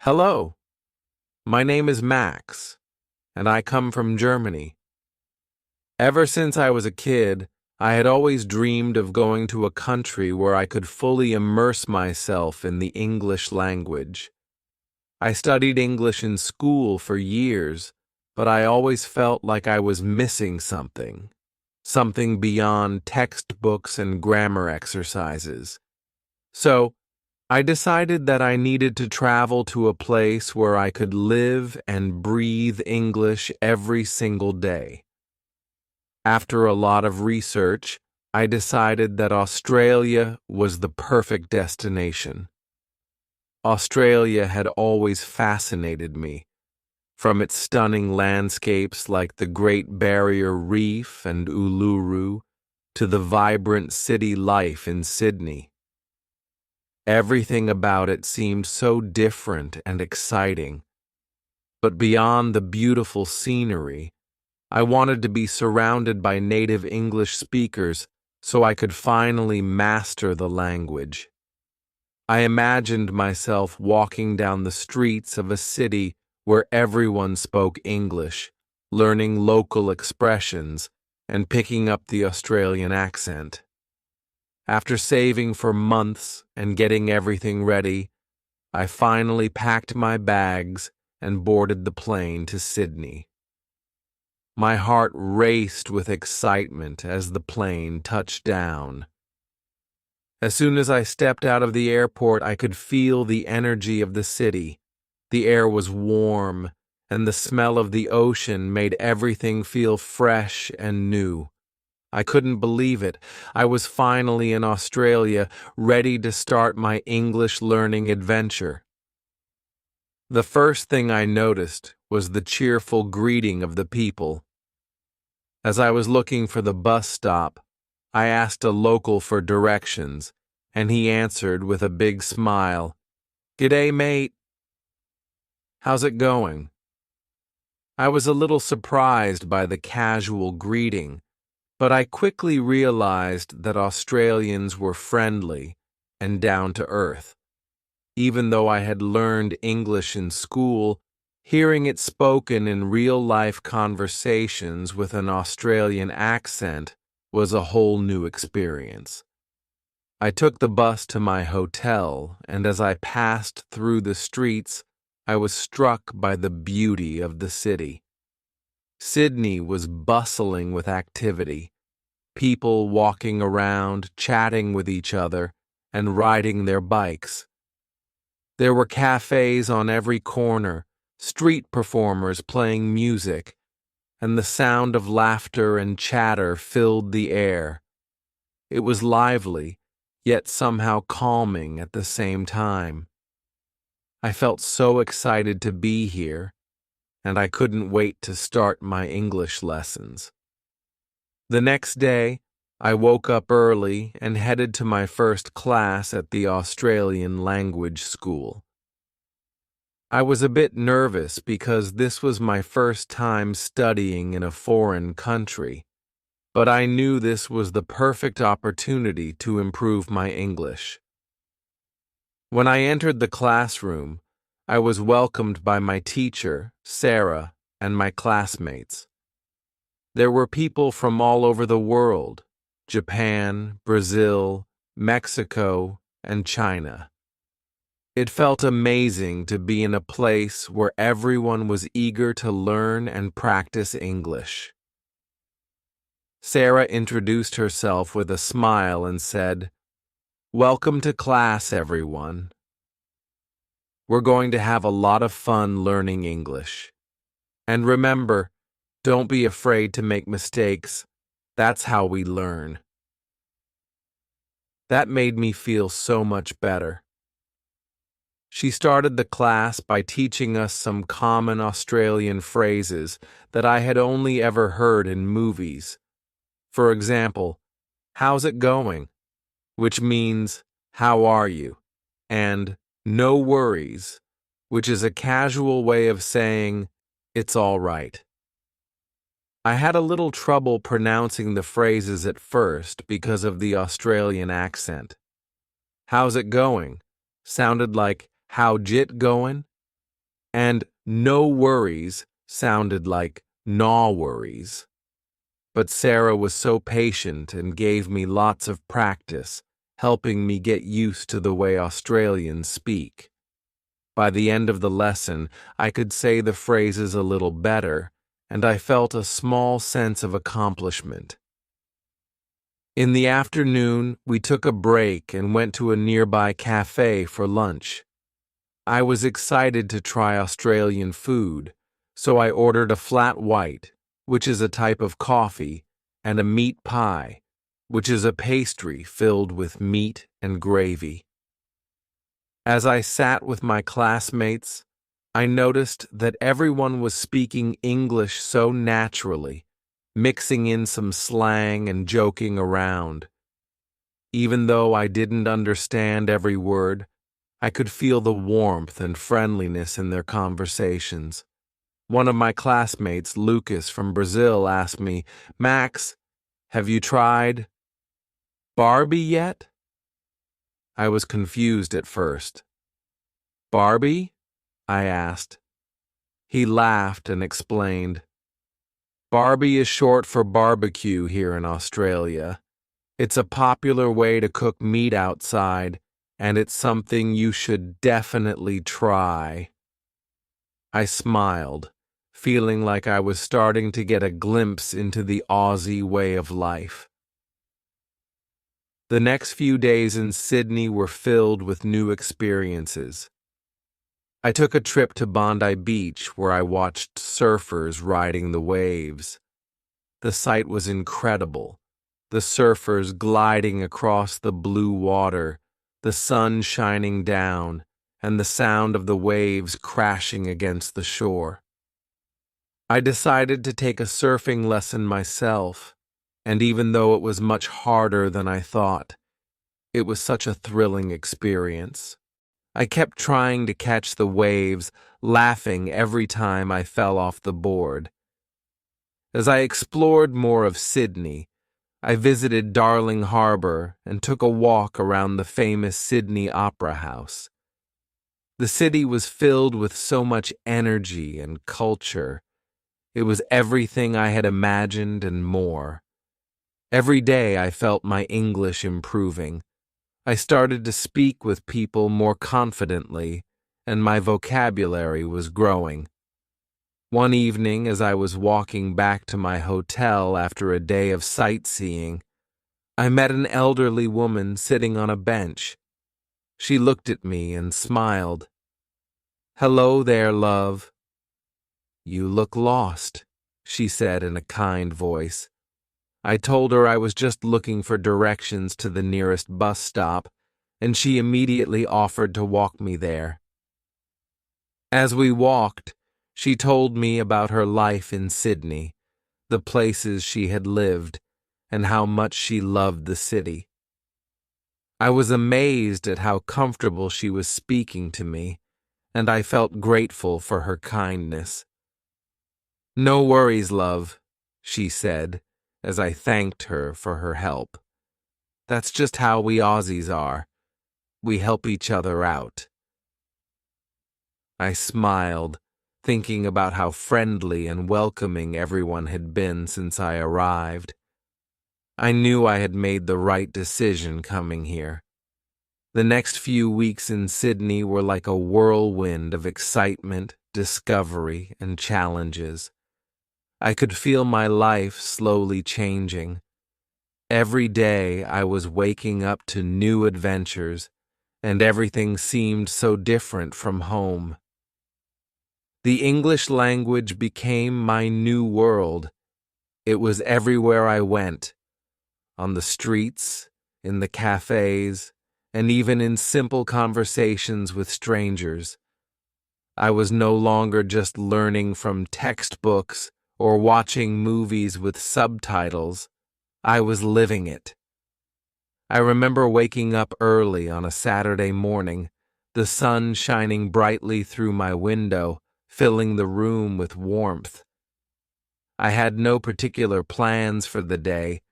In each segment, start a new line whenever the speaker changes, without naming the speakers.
Hello, my name is Max, and I come from Germany. Ever since I was a kid, I had always dreamed of going to a country where I could fully immerse myself in the English language. I studied English in school for years, but I always felt like I was missing something beyond textbooks and grammar exercises. So, I decided that I needed to travel to a place where I could live and breathe English every single day. After a lot of research, I decided that Australia was the perfect destination. Australia had always fascinated me, from its stunning landscapes like the Great Barrier Reef and Uluru to the vibrant city life in Sydney. Everything about it seemed so different and exciting. But beyond the beautiful scenery, I wanted to be surrounded by native English speakers so I could finally master the language. I imagined myself walking down the streets of a city where everyone spoke English, learning local expressions, and picking up the Australian accent. After saving for months and getting everything ready, I finally packed my bags and boarded the plane to Sydney. My heart raced with excitement as the plane touched down. As soon as I stepped out of the airport, I could feel the energy of the city. The air was warm, and the smell of the ocean made everything feel fresh and new. I couldn't believe it. I was finally in Australia, ready to start my English learning adventure. The first thing I noticed was the cheerful greeting of the people. As I was looking for the bus stop, I asked a local for directions, and he answered with a big smile, "G'day, mate. How's it going?" I was a little surprised by the casual greeting, but I quickly realized that Australians were friendly and down to earth. Even though I had learned English in school, hearing it spoken in real-life conversations with an Australian accent was a whole new experience. I took the bus to my hotel, and as I passed through the streets, I was struck by the beauty of the city. Sydney was bustling with activity, people walking around, chatting with each other, and riding their bikes. There were cafes on every corner, street performers playing music, and the sound of laughter and chatter filled the air. It was lively, yet somehow calming at the same time. I felt so excited to be here, and I couldn't wait to start my English lessons. The next day, I woke up early and headed to my first class at the Australian language school. I was a bit nervous because this was my first time studying in a foreign country, but I knew this was the perfect opportunity to improve my English. When I entered the classroom, I was welcomed by my teacher, Sarah, and my classmates. There were people from all over the world: Japan, Brazil, Mexico, and China. It felt amazing to be in a place where everyone was eager to learn and practice English. Sarah introduced herself with a smile and said, "Welcome to class, everyone. We're going to have a lot of fun learning English. And remember, don't be afraid to make mistakes. That's how we learn." That made me feel so much better. She started the class by teaching us some common Australian phrases that I had only ever heard in movies. For example, "How's it going?" which means, "How are you?" and "No worries," which is a casual way of saying, "It's all right." I had a little trouble pronouncing the phrases at first because of the Australian accent. "How's it going?" sounded like "How jit goin'?" and no worries sounded like "naw worries." But Sarah was so patient and gave me lots of practice, helping me get used to the way Australians speak. By the end of the lesson, I could say the phrases a little better, and I felt a small sense of accomplishment. In the afternoon, we took a break and went to a nearby cafe for lunch. I was excited to try Australian food, so I ordered a flat white, which is a type of coffee, and a meat pie, which is a pastry filled with meat and gravy. As I sat with my classmates, I noticed that everyone was speaking English so naturally, mixing in some slang and joking around. Even though I didn't understand every word, I could feel the warmth and friendliness in their conversations. One of my classmates, Lucas from Brazil, asked me, "Max, have you tried Barbie yet?" I was confused at first. "Barbie?" I asked. He laughed and explained. "Barbie is short for barbecue here in Australia. It's a popular way to cook meat outside, and it's something you should definitely try." I smiled, feeling like I was starting to get a glimpse into the Aussie way of life. The next few days in Sydney were filled with new experiences. I took a trip to Bondi Beach where I watched surfers riding the waves. The sight was incredible. The surfers gliding across the blue water, the sun shining down, and the sound of the waves crashing against the shore. I decided to take a surfing lesson myself, and even though it was much harder than I thought, it was such a thrilling experience. I kept trying to catch the waves, laughing every time I fell off the board. As I explored more of Sydney, I visited Darling Harbour and took a walk around the famous Sydney Opera House. The city was filled with so much energy and culture. It was everything I had imagined and more. Every day I felt my English improving. I started to speak with people more confidently, and my vocabulary was growing. One evening, as I was walking back to my hotel after a day of sightseeing, I met an elderly woman sitting on a bench. She looked at me and smiled. "Hello there, love." "You look lost," she said in a kind voice. I told her I was just looking for directions to the nearest bus stop, and she immediately offered to walk me there. As we walked, she told me about her life in Sydney, the places she had lived, and how much she loved the city. I was amazed at how comfortable she was speaking to me, and I felt grateful for her kindness. "No worries, love," she said, as I thanked her for her help. "That's just how we Aussies are. We help each other out." I smiled, thinking about how friendly and welcoming everyone had been since I arrived. I knew I had made the right decision coming here. The next few weeks in Sydney were like a whirlwind of excitement, discovery, and challenges. I could feel my life slowly changing. Every day I was waking up to new adventures, and everything seemed so different from home. The English language became my new world. It was everywhere I went, on the streets, in the cafes, and even in simple conversations with strangers. I was no longer just learning from textbooks or watching movies with subtitles. I was living it. I remember waking up early on a Saturday morning, the sun shining brightly through my window, filling the room with warmth. I had no particular plans for the day,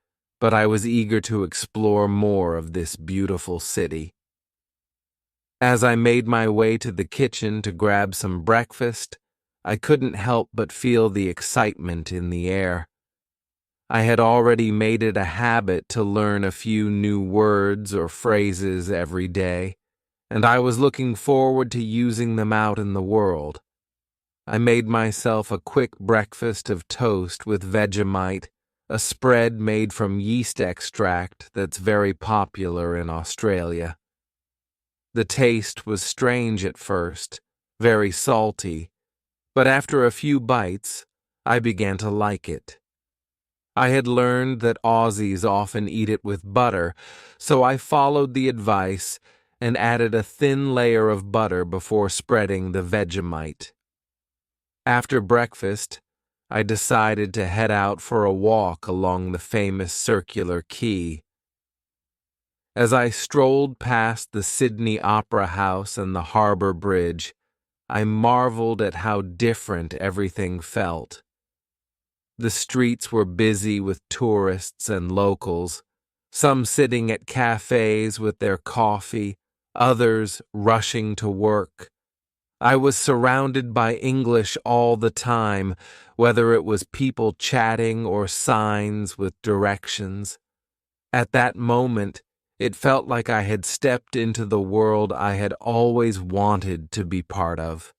but I was eager to explore more of this beautiful city. As I made my way to the kitchen to grab some breakfast, I couldn't help but feel the excitement in the air. I had already made it a habit to learn a few new words or phrases every day, and I was looking forward to using them out in the world. I made myself a quick breakfast of toast with Vegemite, a spread made from yeast extract that's very popular in Australia. The taste was strange at first, very salty, but after a few bites, I began to like it. I had learned that Aussies often eat it with butter, so I followed the advice and added a thin layer of butter before spreading the Vegemite. After breakfast, I decided to head out for a walk along the famous circular quay. As I strolled past the Sydney Opera House and the Harbour Bridge, I marveled at how different everything felt. The streets were busy with tourists and locals, some sitting at cafes with their coffee, others rushing to work. I was surrounded by English all the time, whether it was people chatting or signs with directions. At that moment, it felt like I had stepped into the world I had always wanted to be part of.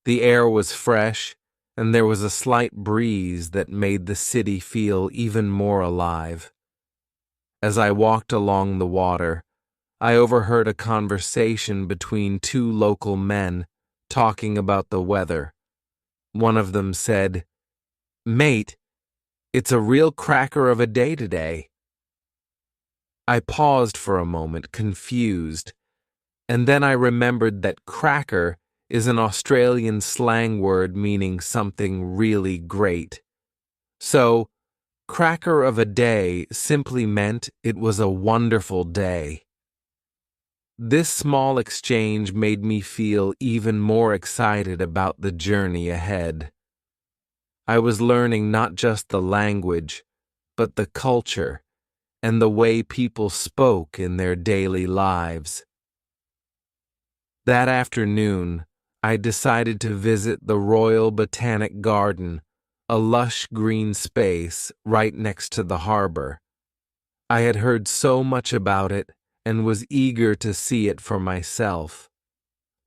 The air was fresh, and there was a slight breeze that made the city feel even more alive. As I walked along the water, I overheard a conversation between two local men talking about the weather. One of them said, "Mate, it's a real cracker of a day today." I paused for a moment, confused, and then I remembered that cracker is an Australian slang word meaning something really great. So, cracker of a day simply meant it was a wonderful day. This small exchange made me feel even more excited about the journey ahead. I was learning not just the language, but the culture and the way people spoke in their daily lives. That afternoon, I decided to visit the Royal Botanic Garden, a lush green space right next to the harbor. I had heard so much about it and was eager to see it for myself.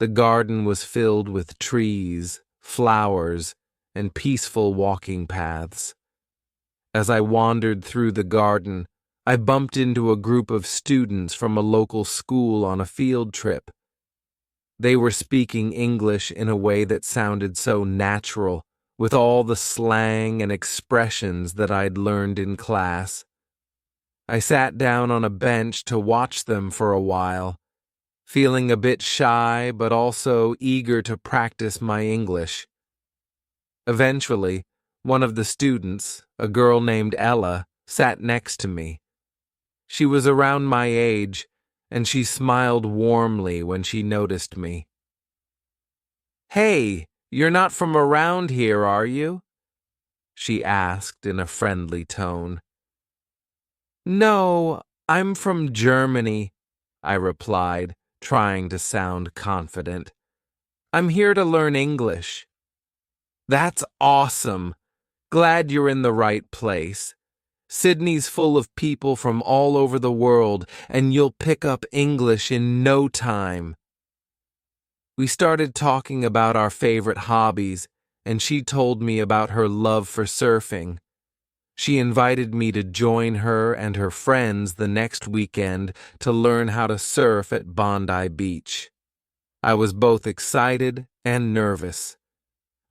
The garden was filled with trees, flowers, and peaceful walking paths. As I wandered through the garden, I bumped into a group of students from a local school on a field trip. They were speaking English in a way that sounded so natural, with all the slang and expressions that I'd learned in class. I sat down on a bench to watch them for a while, feeling a bit shy but also eager to practice my English. Eventually, one of the students, a girl named Ella, sat next to me. She was around my age, and she smiled warmly when she noticed me. "Hey, you're not from around here, are you?" she asked in a friendly tone. "No, I'm from Germany," I replied, trying to sound confident. "I'm here to learn English." "That's awesome. Glad you're in the right place. Sydney's full of people from all over the world, and you'll pick up English in no time." We started talking about our favorite hobbies, and she told me about her love for surfing. She invited me to join her and her friends the next weekend to learn how to surf at Bondi Beach. I was both excited and nervous.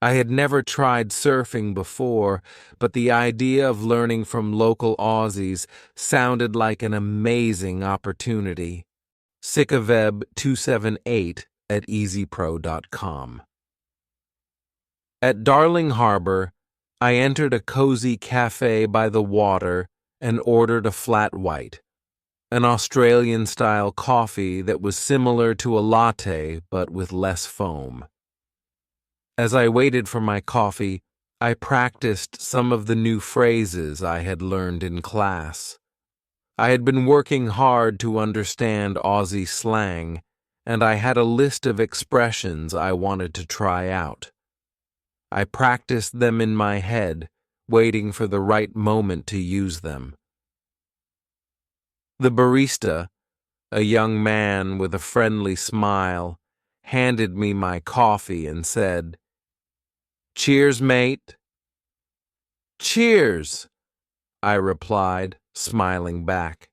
I had never tried surfing before, but the idea of learning from local Aussies sounded like an amazing opportunity. Sikaveb278@easypro.com. At Darling Harbour, I entered a cozy cafe by the water and ordered a flat white, an Australian-style coffee that was similar to a latte but with less foam. As I waited for my coffee, I practiced some of the new phrases I had learned in class. I had been working hard to understand Aussie slang, and I had a list of expressions I wanted to try out. I practiced them in my head, waiting for the right moment to use them. The barista, a young man with a friendly smile, handed me my coffee and said, "Cheers, mate." "Cheers," I replied, smiling back.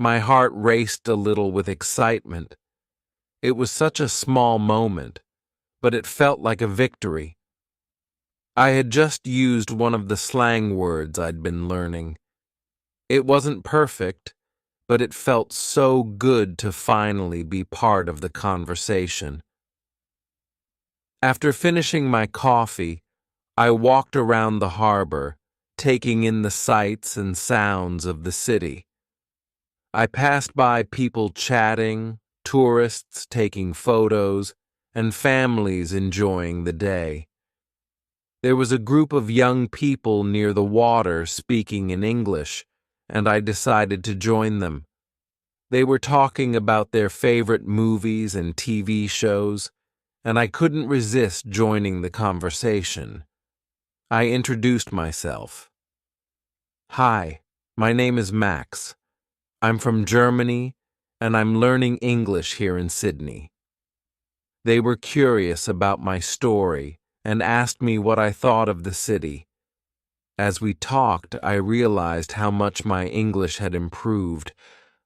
My heart raced a little with excitement. It was such a small moment, but it felt like a victory. I had just used one of the slang words I'd been learning. It wasn't perfect, but it felt so good to finally be part of the conversation. After finishing my coffee, I walked around the harbor, taking in the sights and sounds of the city. I passed by people chatting, tourists taking photos, and families enjoying the day. There was a group of young people near the water speaking in English, and I decided to join them. They were talking about their favorite movies and TV shows, and I couldn't resist joining the conversation. I introduced myself. "Hi, my name is Max. I'm from Germany, and I'm learning English here in Sydney." They were curious about my story and asked me what I thought of the city. As we talked, I realized how much my English had improved.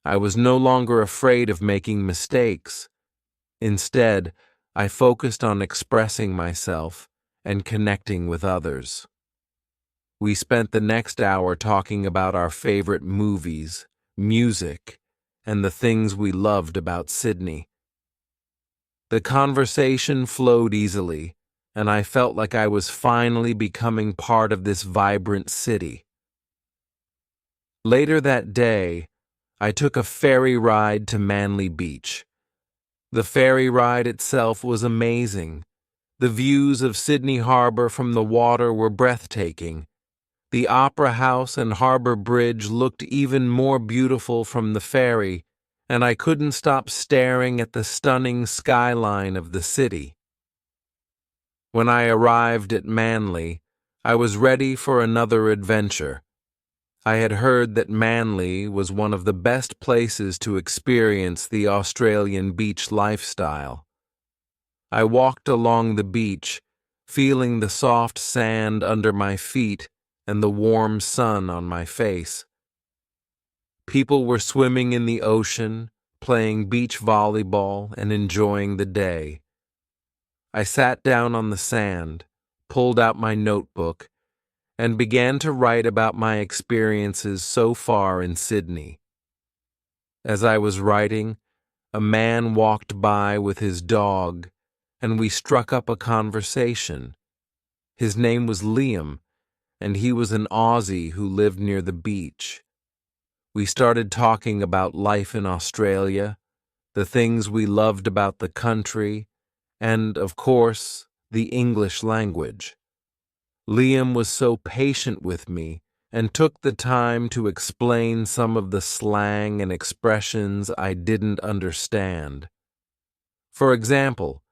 I was no longer afraid of making mistakes. Instead, I focused on expressing myself and connecting with others. We spent the next hour talking about our favorite movies, music, and the things we loved about Sydney. The conversation flowed easily, and I felt like I was finally becoming part of this vibrant city. Later that day, I took a ferry ride to Manly Beach. The ferry ride itself was amazing. The views of Sydney Harbor from the water were breathtaking. The Opera House and Harbor Bridge looked even more beautiful from the ferry, and I couldn't stop staring at the stunning skyline of the city. When I arrived at Manly, I was ready for another adventure. I had heard that Manly was one of the best places to experience the Australian beach lifestyle. I walked along the beach, feeling the soft sand under my feet and the warm sun on my face. People were swimming in the ocean, playing beach volleyball, and enjoying the day. I sat down on the sand, pulled out my notebook, and began to write about my experiences so far in Sydney. As I was writing, a man walked by with his dog, and we struck up a conversation. His name was Liam, and he was an Aussie who lived near the beach. We started talking about life in Australia, the things we loved about the country, and, of course, the English language. Liam was so patient with me and took the time to explain some of the slang and expressions I didn't understand. For example,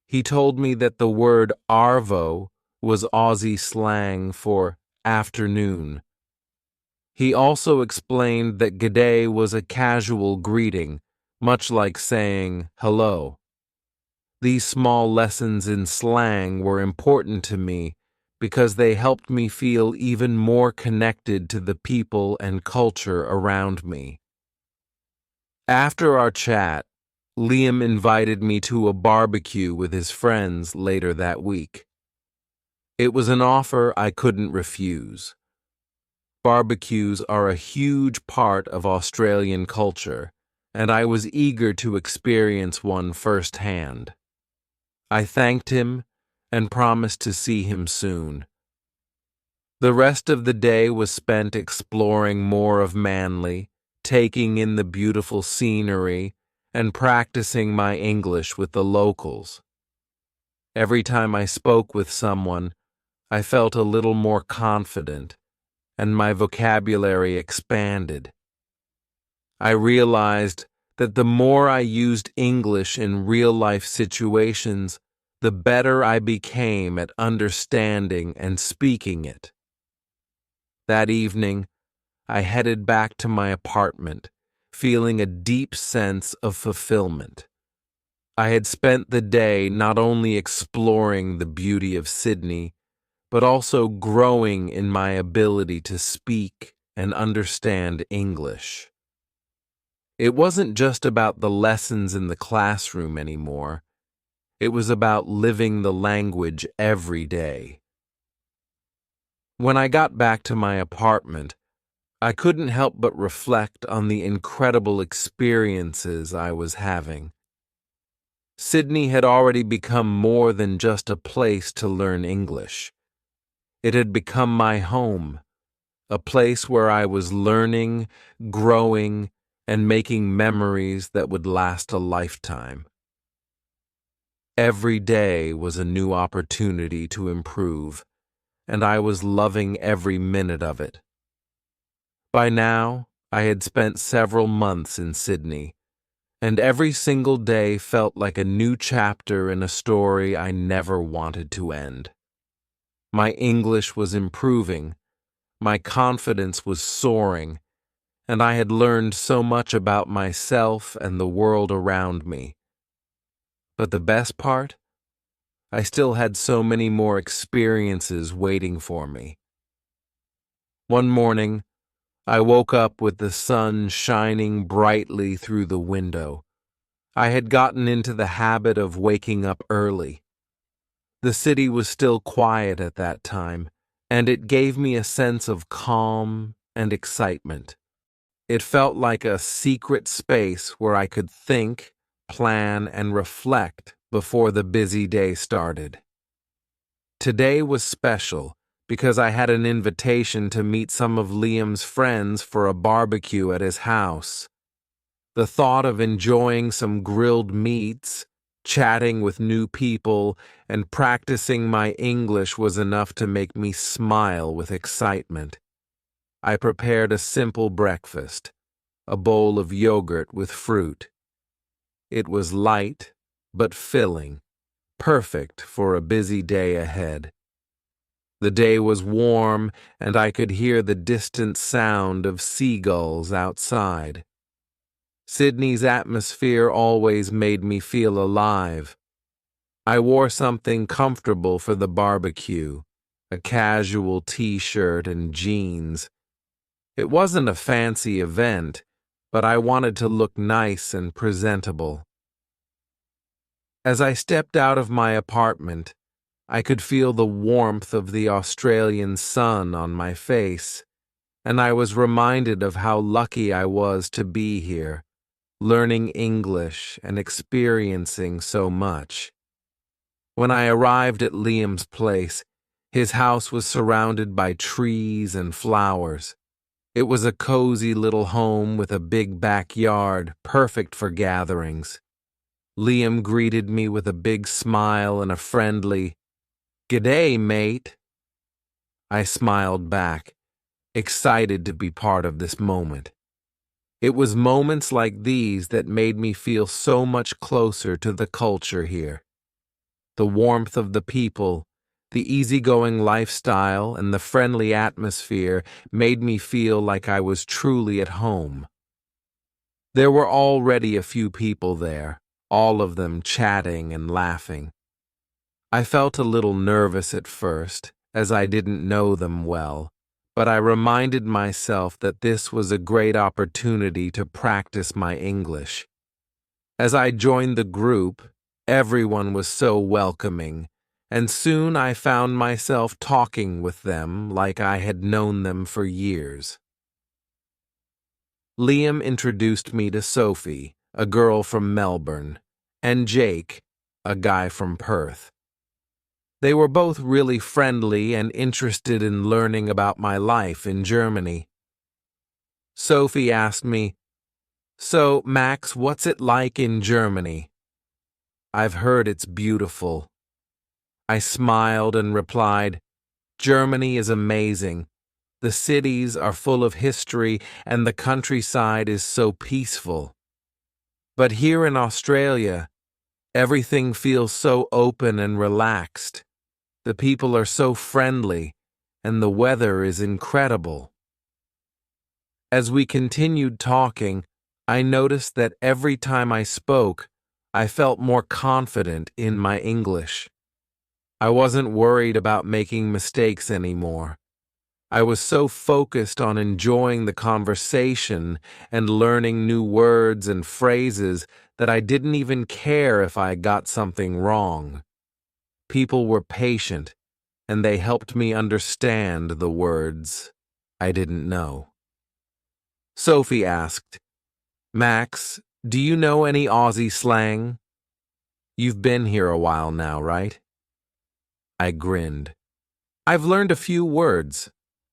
he told me that the word arvo was Aussie slang for afternoon. He also explained that g'day was a casual greeting, much like saying hello. These small lessons in slang were important to me because they helped me feel even more connected to the people and culture around me. After our chat, Liam invited me to a barbecue with his friends later that week. It was an offer I couldn't refuse. Barbecues are a huge part of Australian culture, and I was eager to experience one firsthand. I thanked him and promised to see him soon. The rest of the day was spent exploring more of Manly, taking in the beautiful scenery, and practicing my English with the locals. Every time I spoke with someone, I felt a little more confident, and my vocabulary expanded. I realized that the more I used English in real-life situations, the better I became at understanding and speaking it. That evening, I headed back to my apartment, feeling a deep sense of fulfillment. I had spent the day not only exploring the beauty of Sydney, but also growing in my ability to speak and understand English. It wasn't just about the lessons in the classroom anymore. It was about living the language every day. When I got back to my apartment, I couldn't help but reflect on the incredible experiences I was having. Sydney had already become more than just a place to learn English. It had become my home, a place where I was learning, growing, and making memories that would last a lifetime. Every day was a new opportunity to improve, and I was loving every minute of it. By now, I had spent several months in Sydney, and every single day felt like a new chapter in a story I never wanted to end. My English was improving, my confidence was soaring, and I had learned so much about myself and the world around me. But the best part? I still had so many more experiences waiting for me. One morning, I woke up with the sun shining brightly through the window. I had gotten into the habit of waking up early. The city was still quiet at that time, and it gave me a sense of calm and excitement. It felt like a secret space where I could think, plan, and reflect before the busy day started. Today was special because I had an invitation to meet some of Liam's friends for a barbecue at his house. The thought of enjoying some grilled meats, chatting with new people, and practicing my English was enough to make me smile with excitement. I prepared a simple breakfast, a bowl of yogurt with fruit. It was light, but filling, perfect for a busy day ahead. The day was warm, and I could hear the distant sound of seagulls outside. Sydney's atmosphere always made me feel alive. I wore something comfortable for the barbecue, a casual t-shirt and jeans. It wasn't a fancy event, but I wanted to look nice and presentable. As I stepped out of my apartment, I could feel the warmth of the Australian sun on my face, and I was reminded of how lucky I was to be here, learning English and experiencing so much. When I arrived at Liam's place, his house was surrounded by trees and flowers. It was a cozy little home with a big backyard, perfect for gatherings. Liam greeted me with a big smile and a friendly, "G'day, mate." I smiled back, excited to be part of this moment. It was moments like these that made me feel so much closer to the culture here. The warmth of the people, the easygoing lifestyle, and the friendly atmosphere made me feel like I was truly at home. There were already a few people there, all of them chatting and laughing. I felt a little nervous at first, as I didn't know them well, but I reminded myself that this was a great opportunity to practice my English. As I joined the group, everyone was so welcoming, and soon I found myself talking with them like I had known them for years. Liam introduced me to Sophie, a girl from Melbourne, and Jake, a guy from Perth. They were both really friendly and interested in learning about my life in Germany. Sophie asked me, "So, Max, what's it like in Germany?" "I've heard it's beautiful." I smiled and replied, "Germany is amazing. The cities are full of history and the countryside is so peaceful." But here in Australia, everything feels so open and relaxed. The people are so friendly, and the weather is incredible. As we continued talking, I noticed that every time I spoke, I felt more confident in my English. I wasn't worried about making mistakes anymore. I was so focused on enjoying the conversation and learning new words and phrases that I didn't even care if I got something wrong. People were patient, and they helped me understand the words I didn't know. Sophie asked, "Max, do you know any Aussie slang? You've been here a while now, right?" I grinned. "I've learned a few words.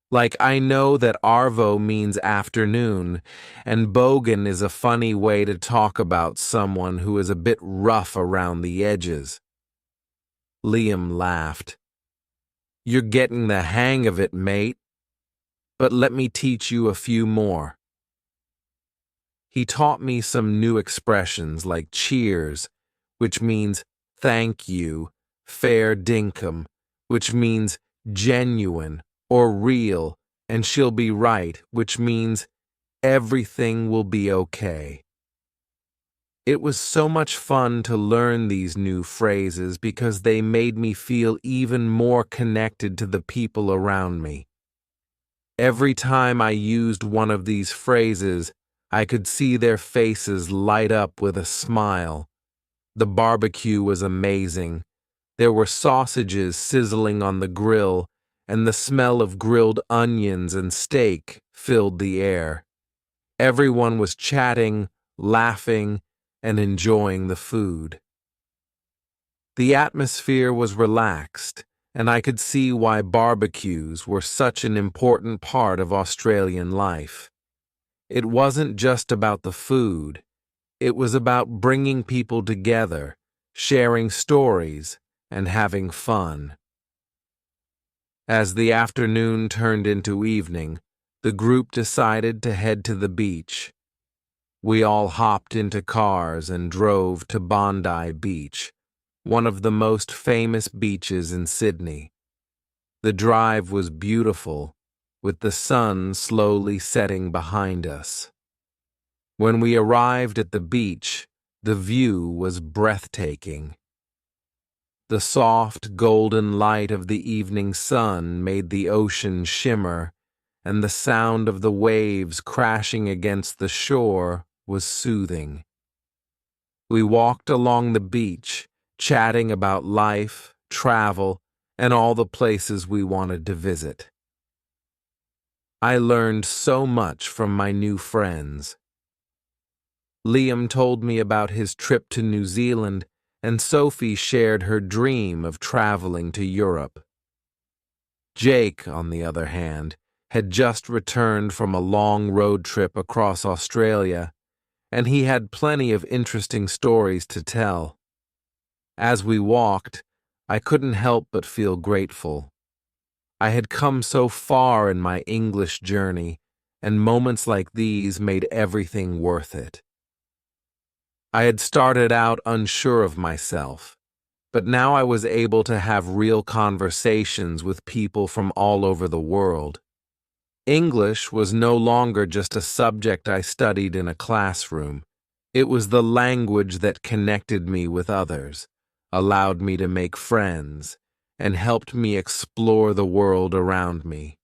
Like, I know that arvo means afternoon, and bogan is a funny way to talk about someone who is a bit rough around the edges." Liam laughed. "You're getting the hang of it, mate. But let me teach you a few more." He taught me some new expressions like cheers, which means thank you, fair dinkum, which means genuine or real, and she'll be right, which means everything will be okay. It was so much fun to learn these new phrases because they made me feel even more connected to the people around me. Every time I used one of these phrases, I could see their faces light up with a smile. The barbecue was amazing. There were sausages sizzling on the grill, and the smell of grilled onions and steak filled the air. Everyone was chatting, laughing, and enjoying the food. The atmosphere was relaxed, and I could see why barbecues were such an important part of Australian life. It wasn't just about the food. It was about bringing people together, sharing stories, and having fun. As the afternoon turned into evening, the group decided to head to the beach. We all hopped into cars and drove to Bondi Beach, one of the most famous beaches in Sydney. The drive was beautiful, with the sun slowly setting behind us. When we arrived at the beach, the view was breathtaking. The soft, golden light of the evening sun made the ocean shimmer, and the sound of the waves crashing against the shore was soothing. We walked along the beach, chatting about life, travel, and all the places we wanted to visit. I learned so much from my new friends. Liam told me about his trip to New Zealand, and Sophie shared her dream of traveling to Europe. Jake, on the other hand, had just returned from a long road trip across Australia, and he had plenty of interesting stories to tell. As we walked, I couldn't help but feel grateful. I had come so far in my English journey, and moments like these made everything worth it. I had started out unsure of myself, but now I was able to have real conversations with people from all over the world. English was no longer just a subject I studied in a classroom. It was the language that connected me with others, allowed me to make friends, and helped me explore the world around me.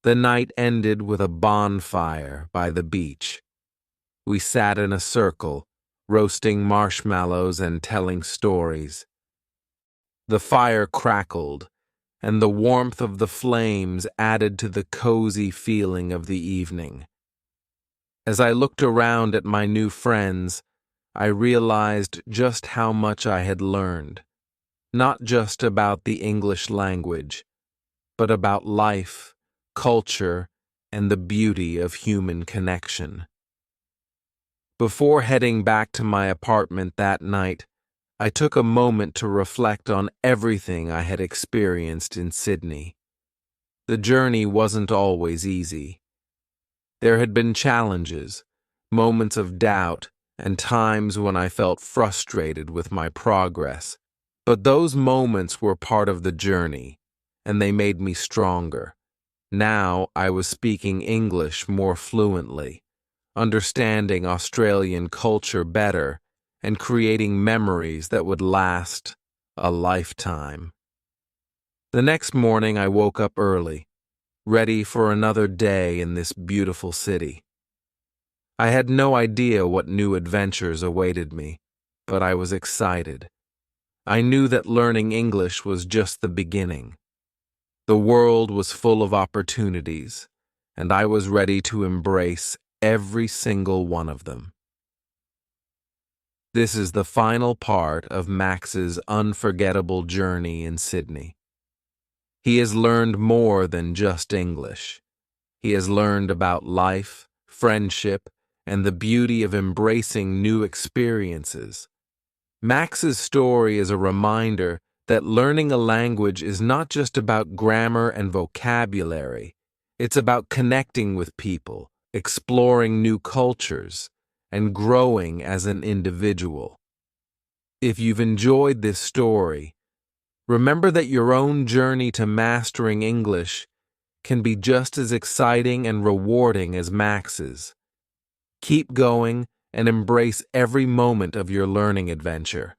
The night ended with a bonfire by the beach. We sat in a circle, roasting marshmallows and telling stories. The fire crackled, and the warmth of the flames added to the cozy feeling of the evening. As I looked around at my new friends, I realized just how much I had learned, not just about the English language, but about life, culture, and the beauty of human connection. Before heading back to my apartment that night, I took a moment to reflect on everything I had experienced in Sydney. The journey wasn't always easy. There had been challenges, moments of doubt, and times when I felt frustrated with my progress. But those moments were part of the journey, and they made me stronger. Now I was speaking English more fluently, understanding Australian culture better, and creating memories that would last a lifetime. The next morning I woke up early, ready for another day in this beautiful city. I had no idea what new adventures awaited me, but I was excited. I knew that learning English was just the beginning. The world was full of opportunities, and I was ready to embrace every single one of them. This is the final part of Max's unforgettable journey in Sydney. He has learned more than just English. He has learned about life, friendship, and the beauty of embracing new experiences. Max's story is a reminder that learning a language is not just about grammar and vocabulary. It's about connecting with people, exploring new cultures, and growing as an individual. If you've enjoyed this story, remember that your own journey to mastering English can be just as exciting and rewarding as Max's. Keep going and embrace every moment of your learning adventure.